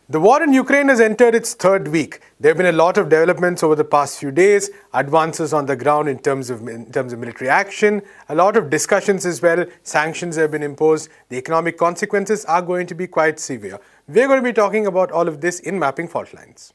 The war in Ukraine has entered its third week. There have been a lot of developments over the past few days, advances on the ground in terms of military action, a lot of discussions as well. Sanctions have been imposed. The economic consequences are going to be quite severe. We're going to be talking about all of this in Mapping Faultlines.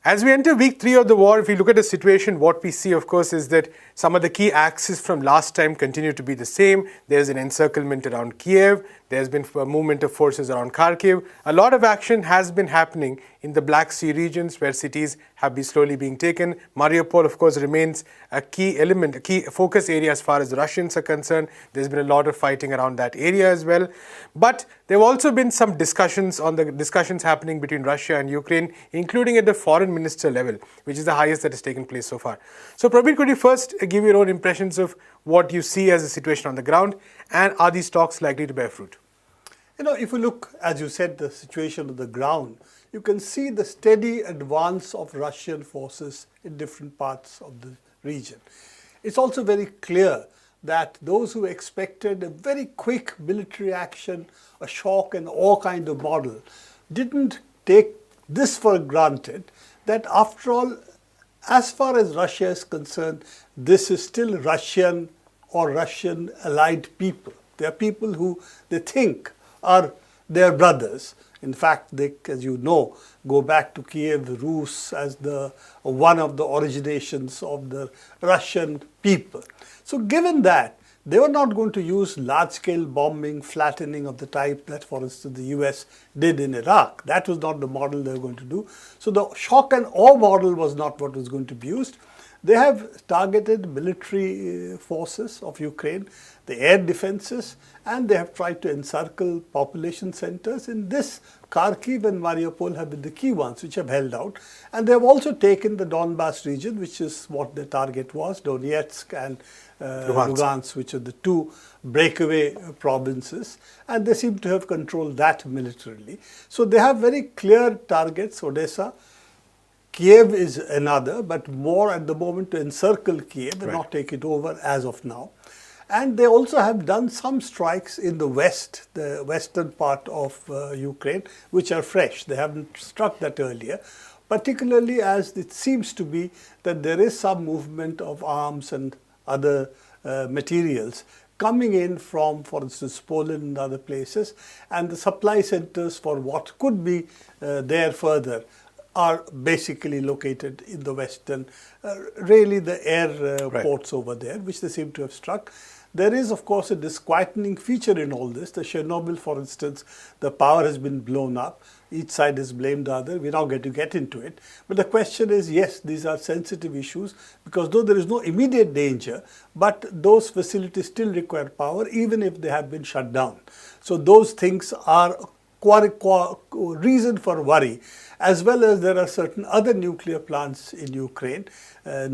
As we enter week 3 of the war, if we look at the situation, what we see, of course, is that some of the key axes from last time continue to be the same. There's an encirclement around Kiev. There's been a movement of forces around Kharkiv. A lot of action has been happening in the Black Sea regions where cities have been slowly being taken. Mariupol, of course, remains a key element, a key focus area as far as the Russians are concerned. There's been a lot of fighting around that area as well. But there have also been some discussions happening between Russia and Ukraine, including at the foreign minister level, which is the highest that has taken place so far. So, Prabir, could you first give your own impressions of what you see as the situation on the ground, and are these talks likely to bear fruit? If you look, as you said, the situation on the ground, you can see the steady advance of Russian forces in different parts of the region. It's also very clear that those who expected a very quick military action, a shock and awe kind of model, didn't take this for granted, that after all, as far as Russia is concerned, this is still Russian or Russian allied people. They are people who they think are their brothers. In fact, they, as you know, go back to Kiev Rus as one of the originations of the Russian people. So given that, they were not going to use large-scale bombing, flattening of the type that, for instance, the US did in Iraq. That was not the model they were going to do. So the shock and awe model was not what was going to be used. They have targeted military forces of Ukraine, the air defenses, and they have tried to encircle population centers. In this, Kharkiv and Mariupol have been the key ones which have held out. And they have also taken the Donbas region, which is what the target was, Donetsk and Lugansk, which are the two breakaway provinces. And they seem to have controlled that militarily. So they have very clear targets, Odessa. Kiev is another, but more at the moment to encircle Kiev and not take it over as of now. And they also have done some strikes in the west, the western part of Ukraine, which are fresh. They haven't struck that earlier, particularly as it seems to be that there is some movement of arms and other materials coming in from, for instance, Poland and other places, and the supply centers for what could be there further are basically located in the western, really the air ports over there, which they seem to have struck. There is, of course, a disquieting feature in all this. The Chernobyl, for instance, the power has been blown up. Each side has blamed the other. We're not going to get into it. But the question is, yes, these are sensitive issues because though there is no immediate danger, but those facilities still require power even if they have been shut down. So those things are reason for worry, as well as there are certain other nuclear plants in Ukraine. I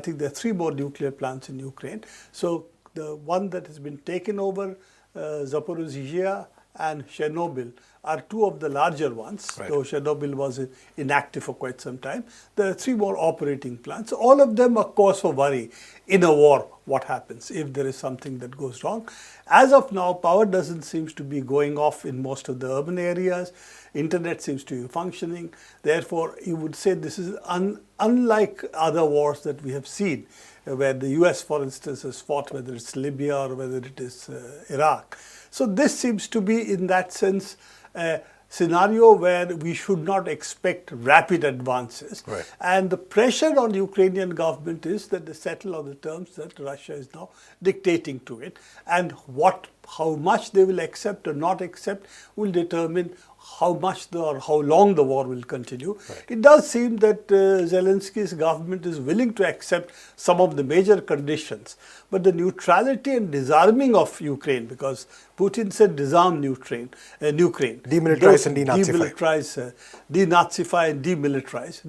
think there are 3 more nuclear plants in Ukraine. So the one that has been taken over, Zaporizhzhia and Chernobyl, are 2 of the larger ones, though Chernobyl was inactive for quite some time. There are 3 more operating plants. All of them are cause for worry in a war. What happens if there is something that goes wrong? As of now, power doesn't seem to be going off in most of the urban areas. Internet seems to be functioning. Therefore, you would say this is unlike other wars that we have seen, where the US, for instance, has fought, whether it's Libya or whether it is Iraq. So this seems to be, in that sense, a scenario where we should not expect rapid advances. And the pressure on the Ukrainian government is that they settle on the terms that Russia is now dictating to it. And how much they will accept or not accept will determine how long the war will continue. It does seem that Zelensky's government is willing to accept some of the major conditions, but the neutrality and disarming of Ukraine, because Putin said disarm Ukraine. Demilitarize and denazify. Denazify and demilitarize.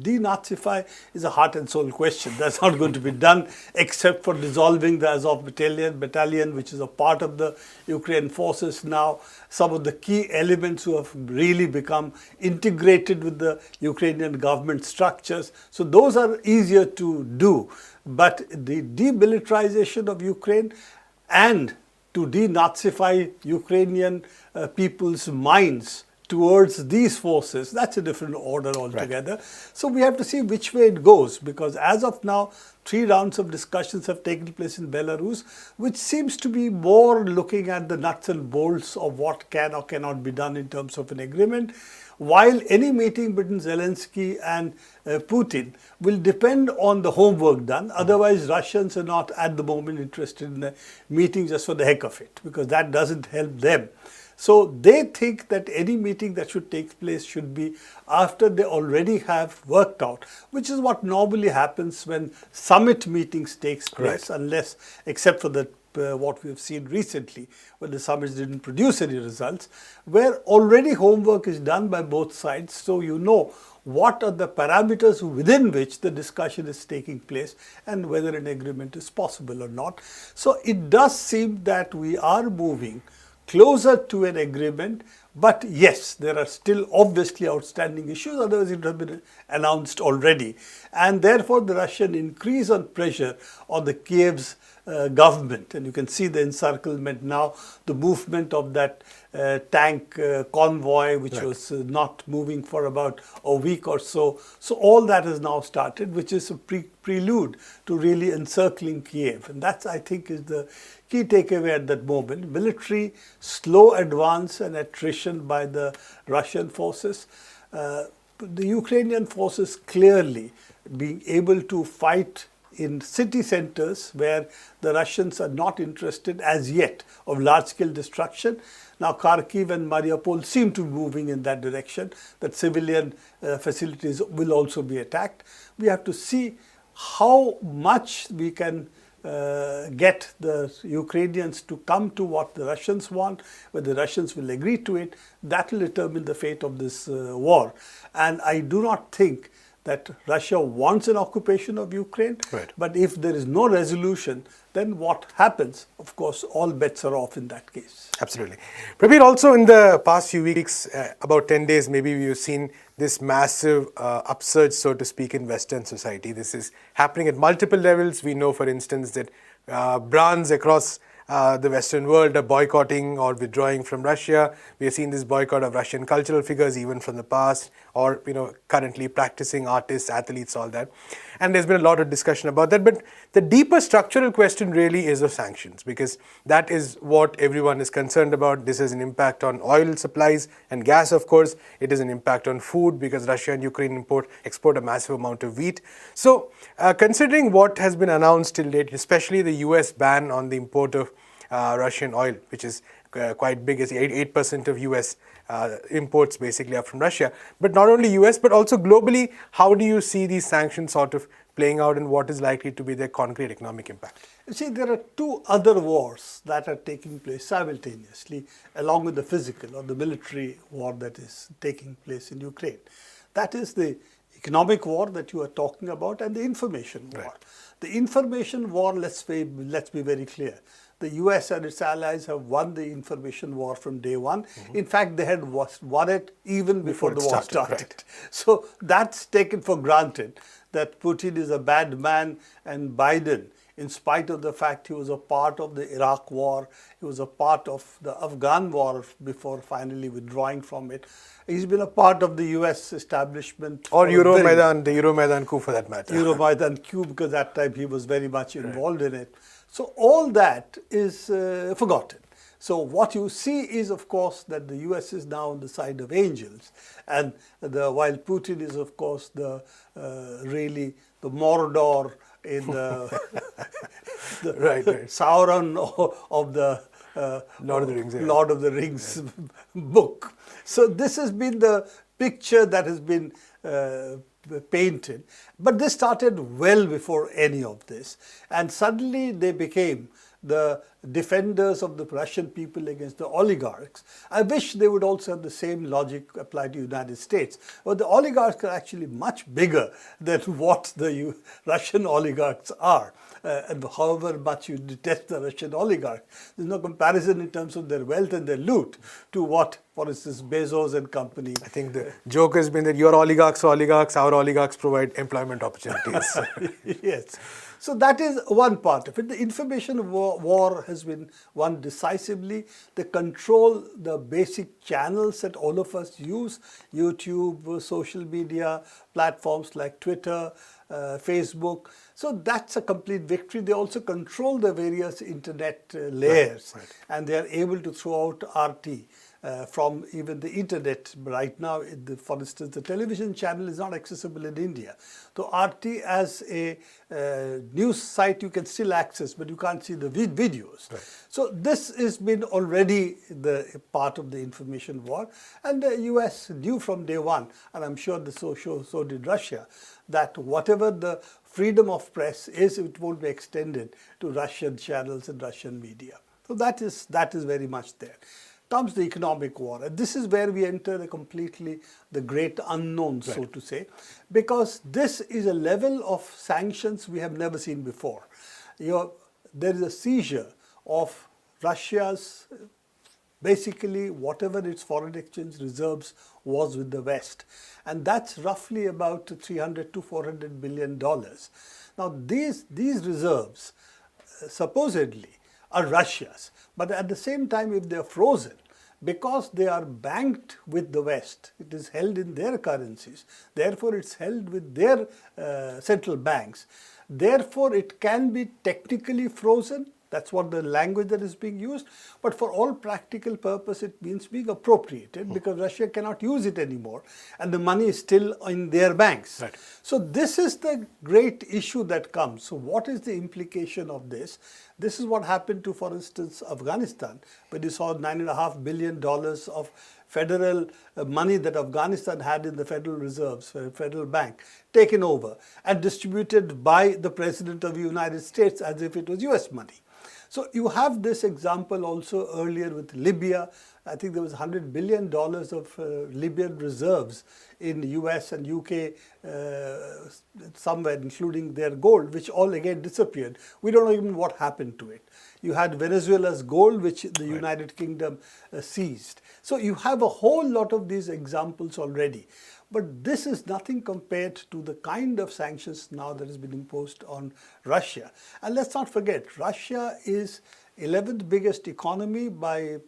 Denazify is a heart and soul question. That's not going to be done except for dissolving the Azov battalion, which is a part of the Ukraine forces now. Some of the key elements who have really become integrated with the Ukrainian government structures. So those are easier to do. But the demilitarization of Ukraine and to denazify Ukrainian people's minds towards these forces, that's a different order altogether. Right. So we have to see which way it goes, because as of now, 3 rounds of discussions have taken place in Belarus, which seems to be more looking at the nuts and bolts of what can or cannot be done in terms of an agreement, while any meeting between Zelensky and Putin will depend on the homework done. Otherwise, Russians are not at the moment interested in a meeting just for the heck of it, because that doesn't help them. So they think that any meeting that should take place should be after they already have worked out, which is what normally happens when summit meetings takes place, right, unless, except for the what we have seen recently, when the summits didn't produce any results, where already homework is done by both sides, so you know what are the parameters within which the discussion is taking place and whether an agreement is possible or not. So it does seem that we are moving closer to an agreement, but yes, there are still obviously outstanding issues, otherwise it would have been announced already. And therefore the Russian increase on pressure on the Kiev's government, and you can see the encirclement now, the movement of that tank convoy, which right, was not moving for about a week or so. So all that has now started, which is a prelude to really encircling Kiev. And that's, I think, is the key takeaway at that moment. Military slow advance and attrition by the Russian forces. The Ukrainian forces clearly being able to fight in city centers where the Russians are not interested as yet of large-scale destruction. Now Kharkiv and Mariupol seem to be moving in that direction, that civilian facilities will also be attacked. We have to see how much we can get the Ukrainians to come to what the Russians want, whether the Russians will agree to it. That will determine the fate of this war. And I do not think that Russia wants an occupation of Ukraine, right, but if there is no resolution, then what happens? Of course, all bets are off in that case. Absolutely. Prabir, also in the past few weeks, about 10 days, maybe we've seen this massive upsurge, so to speak, in Western society. This is happening at multiple levels. We know, for instance, that brands across the Western world are boycotting or withdrawing from Russia. We have seen this boycott of Russian cultural figures even from the past, or currently practicing artists, athletes, all that. And there's been a lot of discussion about that. But the deeper structural question really is of sanctions, because that is what everyone is concerned about. This has an impact on oil supplies and gas, of course. It has an impact on food, because Russia and Ukraine export a massive amount of wheat. So considering what has been announced till date, especially the US ban on the import of Russian oil, which is quite big, as 8% of US imports basically are from Russia. But not only US, but also globally, how do you see these sanctions sort of playing out, and what is likely to be their concrete economic impact? You see, there are 2 other wars that are taking place simultaneously, along with the physical or the military war that is taking place in Ukraine. That is the economic war that you are talking about, and the information war. Right. The information war, let's be very clear. The US and its allies have won the information war from day one. Mm-hmm. In fact, they had won it even before the war started. Right. So that's taken for granted, that Putin is a bad man, and Biden, in spite of the fact he was a part of the Iraq war, he was a part of the Afghan war before finally withdrawing from it. He's been a part of the US establishment. Or Euromaidan, the Euromaidan coup for that matter. Euromaidan coup, because that time he was very much involved in it. So all that is forgotten. So what you see is, of course, that the US is now on the side of angels, and while Putin is, of course, really the Mordor in the, right. Sauron of the Lord of the Rings book. So this has been the picture that has been painted. But they started well before any of this. And suddenly they became the defenders of the Russian people against the oligarchs. I wish they would also have the same logic apply to the United States. But the oligarchs are actually much bigger than what the Russian oligarchs are. And however much you detest the Russian oligarchs, there's no comparison in terms of their wealth and their loot to what, for instance, Bezos and company. I think the joke has been that your oligarchs are oligarchs, our oligarchs provide employment opportunities. Yes. So that is one part of it. The information war has been won decisively. They control the basic channels that all of us use, YouTube, social media platforms like Twitter, Facebook. So that's a complete victory. They also control the various internet layers, and they are able to throw out RT. From even the internet right now, for instance, the television channel is not accessible in India. So RT as a news site you can still access, but you can't see the videos. So this has been already the part of the information war, and the US knew from day one, and I'm sure so did Russia, that whatever the freedom of press is, it won't be extended to Russian channels and Russian media. So that is very much there. Comes the economic war, and this is where we enter the great unknown, so to say, because this is a level of sanctions we have never seen before. There is a seizure of Russia's, basically whatever its foreign exchange reserves was with the West, and that's roughly about $300 to $400 billion. Now these reserves supposedly are Russia's, but at the same time, if they are frozen, because they are banked with the West, it is held in their currencies, therefore it's held with their central banks, therefore it can be technically frozen. That's what the language that is being used, but for all practical purpose it means being appropriated, because Russia cannot use it anymore and the money is still in their banks. So this is the great issue that comes. So what is the implication of this? This is what happened to, for instance, Afghanistan, when you saw $9.5 billion of federal money that Afghanistan had in the Federal Reserves, Federal Bank, taken over and distributed by the President of the United States as if it was US money. So you have this example also earlier with Libya. I think there was $100 billion of Libyan reserves in US and UK somewhere, including their gold, which all again disappeared. We don't know even what happened to it. You had Venezuela's gold, which the United Kingdom seized. So you have a whole lot of these examples already. But this is nothing compared to the kind of sanctions now that has been imposed on Russia. And let's not forget, Russia is 11th biggest economy by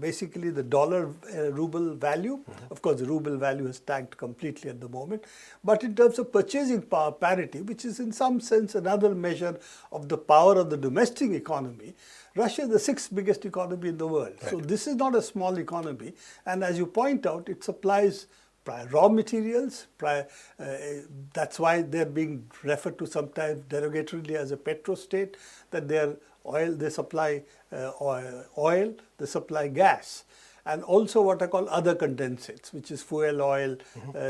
basically the dollar-ruble value. Of course, the ruble value has tanked completely at the moment. But in terms of purchasing power parity, which is in some sense another measure of the power of the domestic economy, Russia is the 6th biggest economy in the world. So this is not a small economy. And as you point out, it supplies raw materials. That's why they're being referred to sometimes derogatorily as a petrostate, that they supply oil, they supply gas, and also what I call other condensates, which is fuel oil,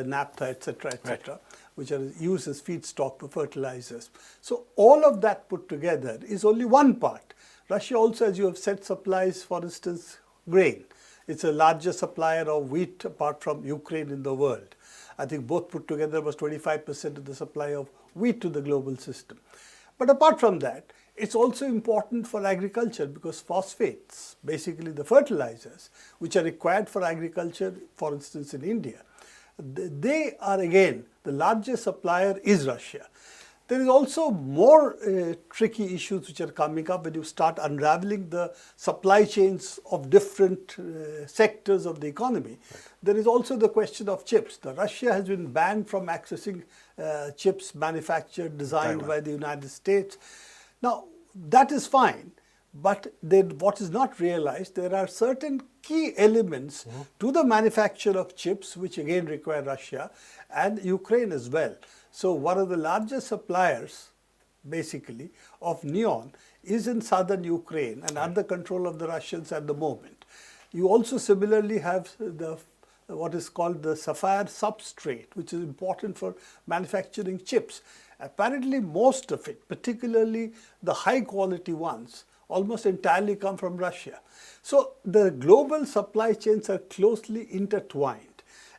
naphtha, etc., which are used as feedstock for fertilizers. So all of that put together is only one part. Russia also, as you have said, supplies, for instance, grain. It's a larger supplier of wheat apart from Ukraine in the world. I think both put together was 25% of the supply of wheat to the global system. But apart from that, it's also important for agriculture, because phosphates, basically the fertilizers, which are required for agriculture, for instance in India, they are again, the largest supplier is Russia. There is also more tricky issues which are coming up when you start unraveling the supply chains of different sectors of the economy. There is also the question of chips. Russia has been banned from accessing chips manufactured, designed by the United States. Now, that is fine, but what is not realized, there are certain key elements to the manufacture of chips which again require Russia and Ukraine as well. So one of the largest suppliers, basically, of neon is in southern Ukraine and under control of the Russians at the moment. You also similarly have what is called the sapphire substrate, which is important for manufacturing chips. Apparently most of it, particularly the high quality ones, almost entirely come from Russia. So the global supply chains are closely intertwined.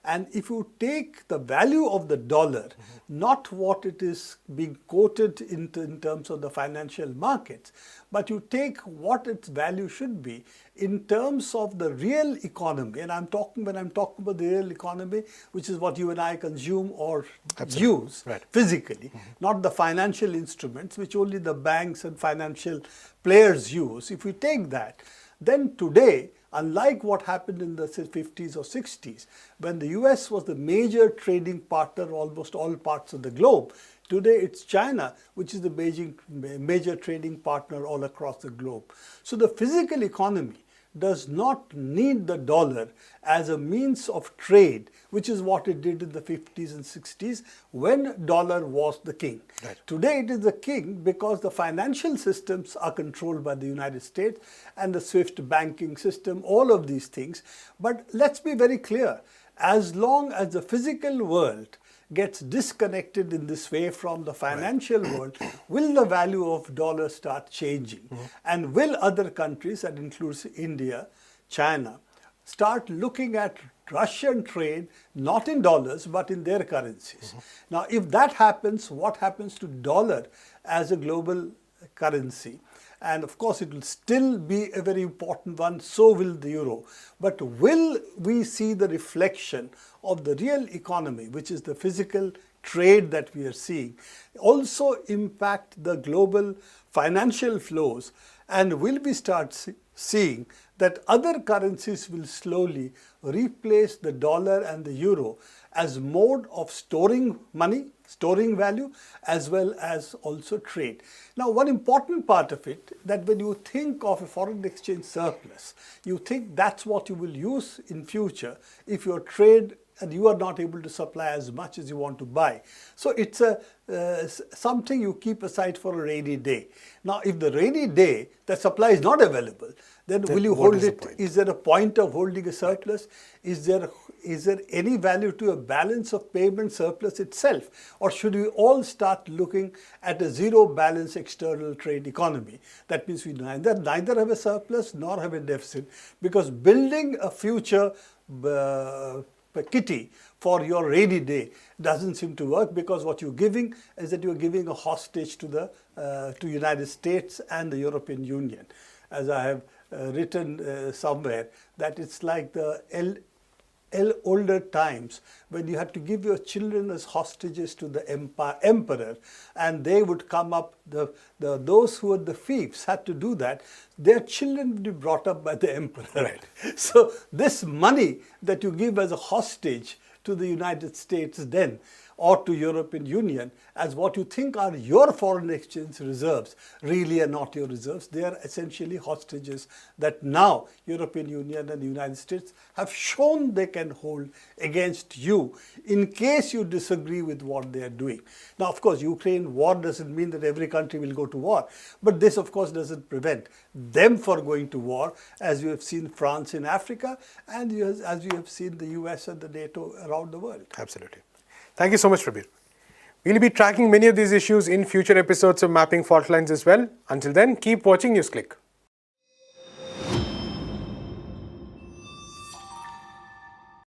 And if you take the value of the dollar, not what it is being quoted in terms of the financial markets, but you take what its value should be in terms of the real economy. And when I'm talking about the real economy, which is what you and I consume or use physically, not the financial instruments which only the banks and financial players use. If we take that, then today, unlike what happened in the 50s or 60s, when the US was the major trading partner almost all parts of the globe, today it's China, which is the major trading partner all across the globe. So the physical economy does not need the dollar as a means of trade, which is what it did in the 50s and 60s when dollar was the king. Right. Today it is the king because the financial systems are controlled by the United States and the SWIFT banking system, all of these things. But let's be very clear, as long as the physical world gets disconnected in this way from the financial world, will the value of dollar start changing? And will other countries, that includes India, China, start looking at Russian trade not in dollars but in their currencies? Now, if that happens, what happens to dollar as a global currency? And of course, it will still be a very important one, so will the euro. But will we see the reflection of the real economy, which is the physical trade that we are seeing, also impact the global financial flows? And will we start seeing that other currencies will slowly replace the dollar and the euro as mode of storing money, storing value, as well as also trade? Now, one important part of it, that when you think of a foreign exchange surplus, you think that's what you will use in future if your trade and you are not able to supply as much as you want to buy. So it's something you keep aside for a rainy day. Now, if the rainy day, the supply is not available, then will you hold it? Is there a point of holding a surplus? Is there any value to a balance of payment surplus itself? Or should we all start looking at a zero balance external trade economy? That means we neither have a surplus nor have a deficit, because building a future kitty for your rainy day doesn't seem to work, because what you're giving is that you're giving a hostage to the United States and the European Union. As I have written somewhere, that it's like the older times when you had to give your children as hostages to the emperor, and they would come up, those who were the fiefs had to do that. Their children would be brought up by the emperor. Right. So this money that you give as a hostage to the United States then, or to European Union, as what you think are your foreign exchange reserves, really are not your reserves. They are essentially hostages that now European Union and the United States have shown they can hold against you in case you disagree with what they are doing. Now, of course, Ukraine war doesn't mean that every country will go to war, but this, of course, doesn't prevent them from going to war, as you have seen France in Africa, and as you have seen the US and the NATO around the world. Absolutely. Thank you so much, Prabir. We'll be tracking many of these issues in future episodes of Mapping Faultlines as well. Until then, keep watching NewsClick.